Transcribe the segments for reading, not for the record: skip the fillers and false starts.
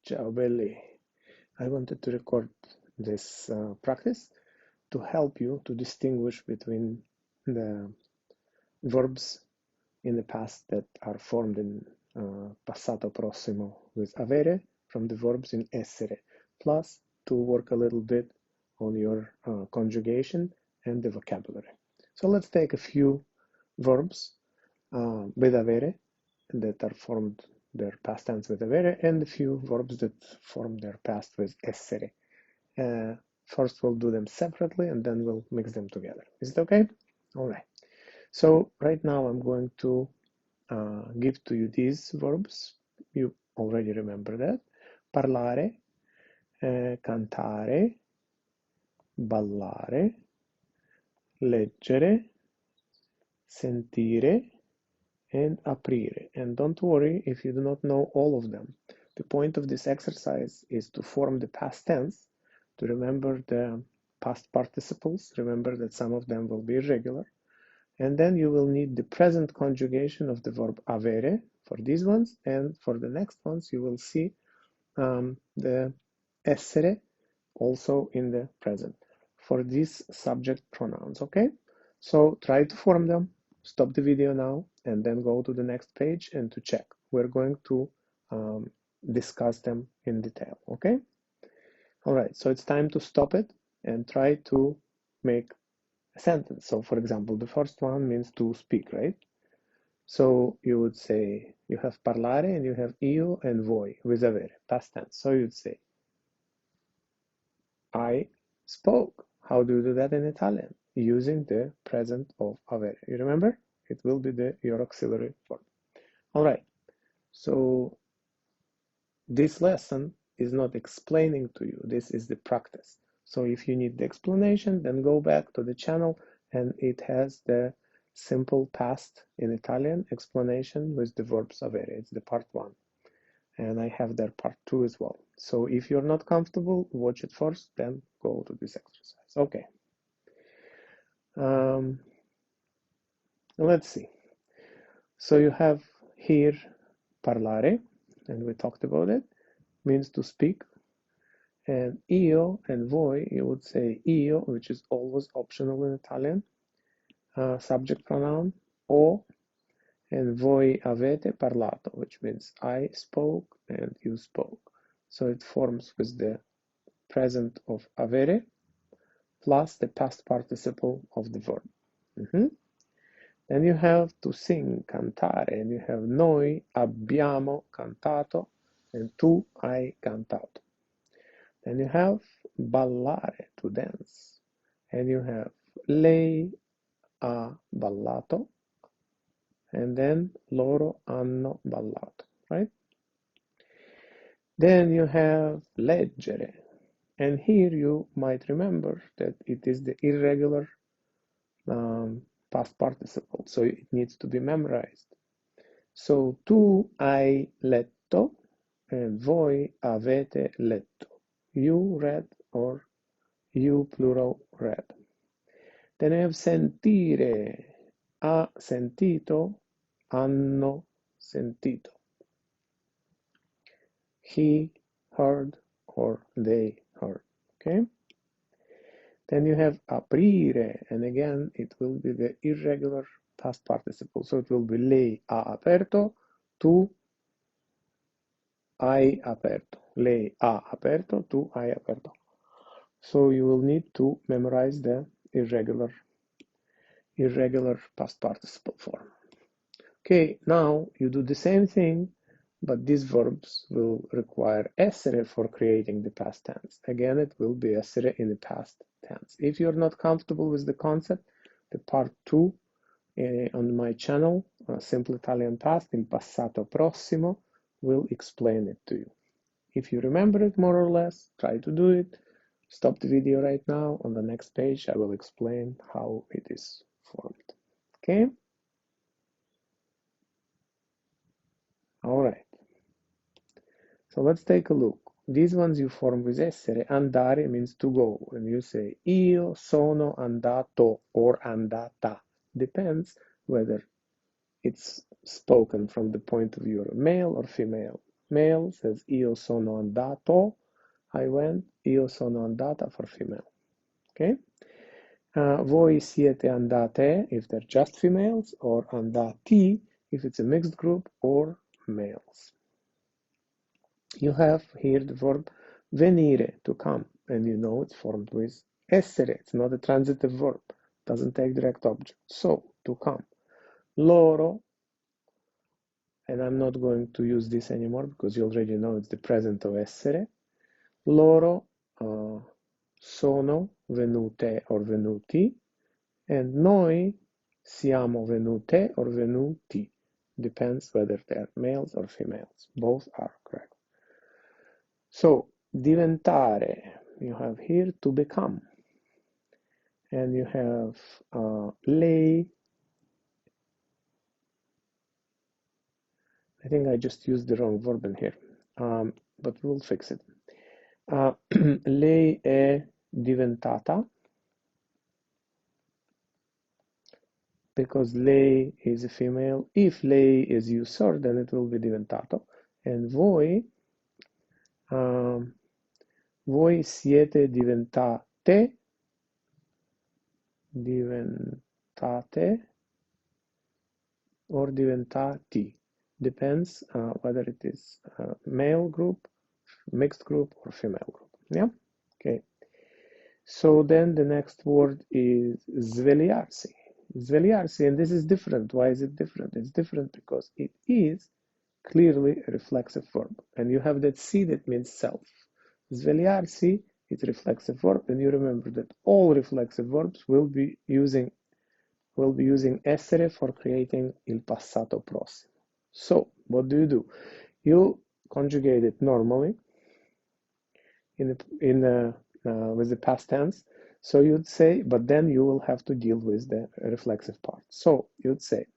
Ciao belli. I wanted to record this practice to help you to distinguish between the verbs in the past that are formed in Passato Prossimo with avere from the verbs in essere, plus to work a little bit on your conjugation and the vocabulary. So let's take a few verbs with avere that are formed their past tense with avere, and a few verbs that form their past with essere. First, we'll do them separately, and then we'll mix them together. Is it okay? All right. So right now, I'm going to give to you these verbs. You already remember that. Parlare, cantare, ballare, leggere, sentire, and aprire. And don't worry if you do not know all of them. The point of this exercise is to form the past tense, to remember the past participles. Remember that some of them will be irregular. And then you will need the present conjugation of the verb avere for these ones. And for the next ones, you will see the essere also in the present for these subject pronouns, okay? So try to form them. Stop the video now and then go to the next page and to check. We're going to discuss them in detail, okay? All right, so it's time to stop it and try to make a sentence. So for example, the first one means to speak, right? So you would say, you have parlare and you have io and voi with avere, past tense. So you'd say, I spoke. How do you do that in Italian? Using the present of avere. You remember? It will be your auxiliary verb. All right. So this lesson is not explaining to you. This is the practice. So if you need the explanation, then go back to the channel and it has the simple past in Italian explanation with the verbs avere. It's the part 1. And I have their part 2 as well. So if you're not comfortable, watch it first, then go to this exercise. Okay. Let's see. So you have here parlare, and we talked about it, means to speak. And io and voi, you would say io, which is always optional in Italian, subject pronoun, o, and voi avete parlato, which means I spoke and you spoke. So it forms with the present of avere plus the past participle of the verb. Then you have to sing, cantare, and you have noi abbiamo cantato, and tu hai cantato. Then you have ballare, to dance, and you have lei ha ballato, and then loro hanno ballato, right? Then you have leggere, and here you might remember that it is the irregular past participle, so it needs to be memorized. So tu hai letto and voi avete letto. You read or you plural read. Then we have sentire. Ha sentito, hanno sentito. He heard or they heard. Okay? Then you have aprire, and again it will be the irregular past participle. So it will be lei ha aperto, tu hai aperto. Lei ha aperto, tu hai aperto. So you will need to memorize the irregular past participle form. Okay, now you do the same thing, but these verbs will require essere for creating the past tense. Again, it will be essere in the past tense. If you're not comfortable with the concept, the part 2 on my channel, Simple Italian Past in Passato Prossimo, will explain it to you. If you remember it more or less, try to do it. Stop the video right now. On the next page, I will explain how it is formed. Okay? All right. So let's take a look. These ones you form with essere. Andare means to go. And you say io sono andato or andata. Depends whether it's spoken from the point of view of male or female. male says io sono andato, I went, io sono andata for female. Okay? Voi siete andate if they're just females, or andati if it's a mixed group or males. You have here the verb venire, to come, and you know it's formed with essere. It's not a transitive verb, doesn't take direct object. So, to come. Loro, and I'm not going to use this anymore because you already know it's the present of essere. Loro sono venute or venuti, and noi siamo venute or venuti. Depends whether they're males or females. Both are correct. So, diventare, you have here to become. And you have lei. I think I just used the wrong verb in here, but we'll fix it. Lei è diventata, because lei is a female. If lei is user, then it will be diventato. And voi siete diventate or diventati. Depends whether it is male group, mixed group, or female group. Yeah? Okay. So then the next word is svegliarsi. Svegliarsi, and this is different. Why is it different? It's different because it is clearly a reflexive verb. And you have that si that means self. Svegliarsi is a reflexive verb, and you remember that all reflexive verbs will be using essere for creating il passato prossimo. So, what do? You conjugate it normally with the past tense. So you'd say, but then you will have to deal with the reflexive part. So you'd say,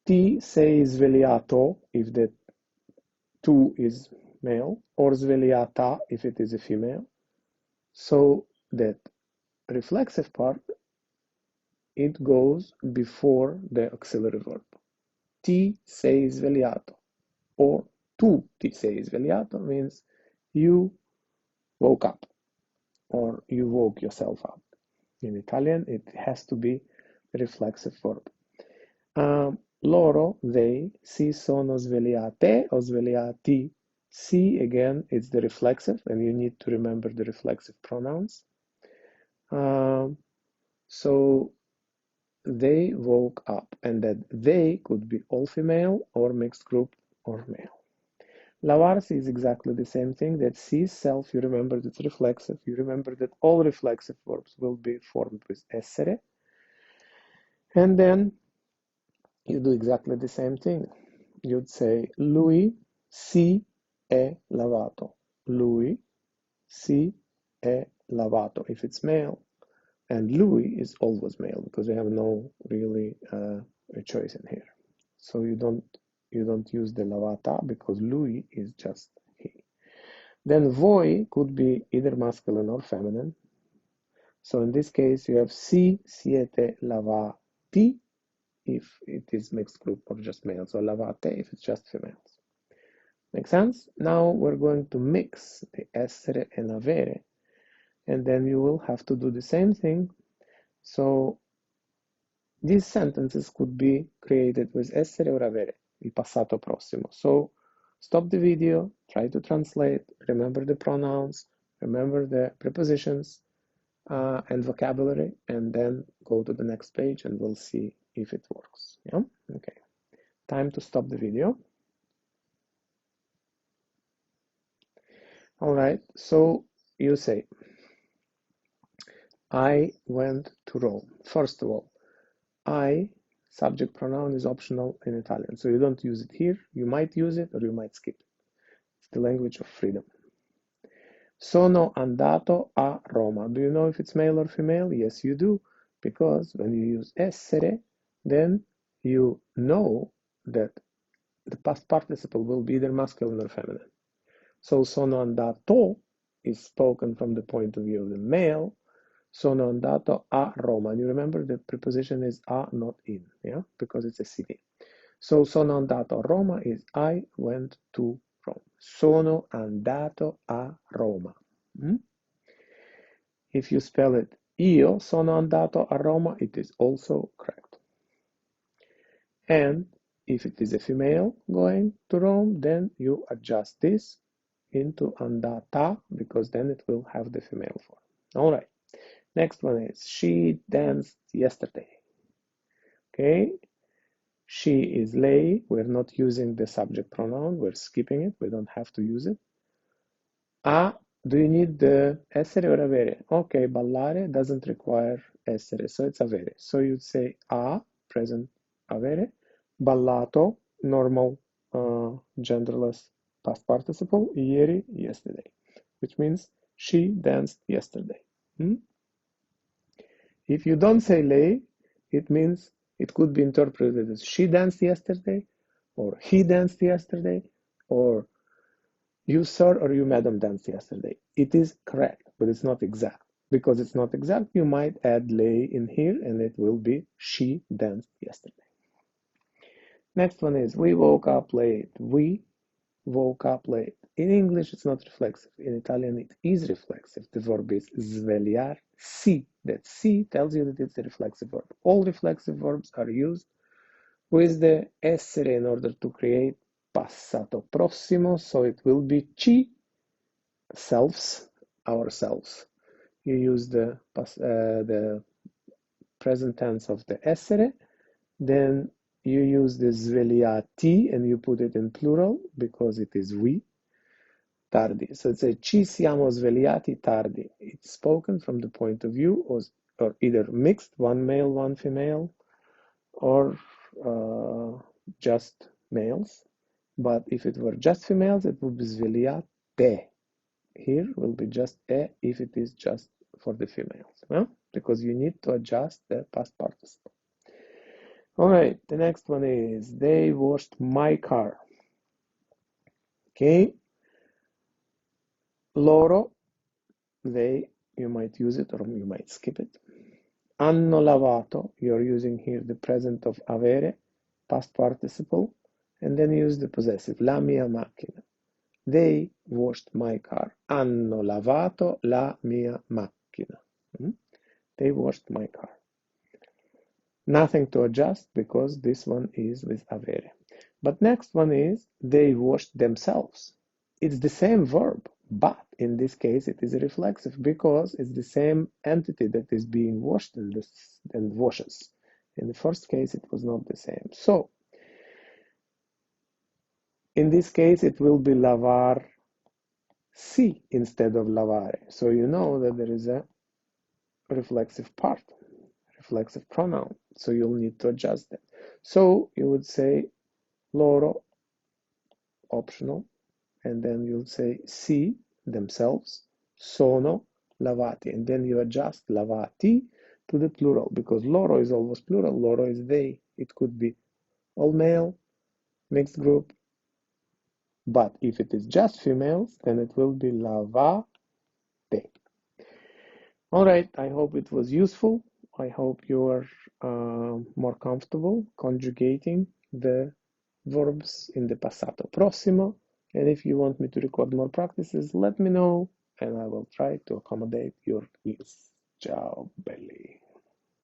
ti sei svegliato if the tu is male, or svegliata if it is a female. So that reflexive part, it goes before the auxiliary verb. Ti sei svegliato, or tu ti sei svegliato means you woke up, or you woke yourself up. In Italian, it has to be a reflexive verb. Loro, they, si sono svegliate or svegliati. Si, again, it's the reflexive, and you need to remember the reflexive pronouns. So they woke up, and that they could be all female or mixed group or male. Lavarsi is exactly the same thing. That si is self, you remember that's reflexive. You remember that all reflexive verbs will be formed with essere. And then you do exactly the same thing. You'd say lui si è lavato. Lui si è lavato if it's male. And lui is always male because we have no really a choice in here. So you don't use the lavata because lui is just he. Then voi could be either masculine or feminine. So in this case you have si siete lavati if it is mixed group or just males, or lavate if it's just females. Make sense? Now we're going to mix the essere and avere, and then you will have to do the same thing. So these sentences could be created with essere or avere, il passato prossimo. So stop the video, try to translate, remember the pronouns, remember the prepositions and vocabulary, and then go to the next page and we'll see if it works. Yeah? Okay. Time to stop the video. All right, so you say, I went to Rome. First of all, I, subject pronoun, is optional in Italian, so you don't use it here. You might use it or you might skip it. It's the language of freedom. Sono andato a Roma. Do you know if it's male or female? Yes, you do, because when you use essere, then you know that the past participle will be either masculine or feminine. So sono andato is spoken from the point of view of the male. Sono andato a Roma. And you remember the preposition is a, not in, yeah, because it's a city. So sono andato a Roma is I went to Rome. Sono andato a Roma. Mm? If you spell it io sono andato a Roma, it is also correct. And if it is a female going to Rome, then you adjust this into andata because then it will have the female form. All right. Next one is she danced yesterday. Okay. She is lei. We're not using the subject pronoun. We're skipping it. We don't have to use it. Do you need the essere or avere? Okay, ballare doesn't require essere, so it's avere. So you'd say present avere, ballato, normal, genderless past participle, ieri, yesterday, which means she danced yesterday. If you don't say lei, it means it could be interpreted as she danced yesterday, or he danced yesterday, or you sir or you madam danced yesterday. It is correct, but it's not exact. Because it's not exact, you might add lei in here and it will be she danced yesterday. Next one is we woke up late. We woke up late. In English, it's not reflexive. In Italian, it is reflexive. The verb is svegliarsi. That si tells you that it's a reflexive verb. All reflexive verbs are used with the essere in order to create passato prossimo. So it will be ci, selves, ourselves. You use the present tense of the essere, then you use the svegliati and you put it in plural because it is we. Tardi. So it's a ci siamo svegliati tardi. It's spoken from the point of view or either mixed, one male, one female, or just males. But if it were just females, it would be svegliate. Here will be just e if it is just for the females, no? Because you need to adjust the past participle. All right, the next one is they washed my car. Okay, loro, they, you might use it or you might skip it. Hanno lavato, you're using here the present of avere, past participle, and then use the possessive, la mia macchina. They washed my car. Hanno lavato la mia macchina. They washed my car. Nothing to adjust because this one is with avere. But next one is they washed themselves. It's the same verb, but in this case it is a reflexive because it's the same entity that is being washed and washes. In the first case it was not the same. So in this case it will be lavar si instead of lavare. So you know that there is a reflexive part, reflexive pronoun. So you'll need to adjust that. So you would say loro, optional, and then you'll say si, themselves, sono lavati, and then you adjust lavati to the plural because loro is always plural, loro is they. It could be all male, mixed group, but if it is just females, then it will be lavate. All right, I hope it was useful. I hope you are more comfortable conjugating the verbs in the passato prossimo. And if you want me to record more practices, let me know and I will try to accommodate your needs. Ciao, belli.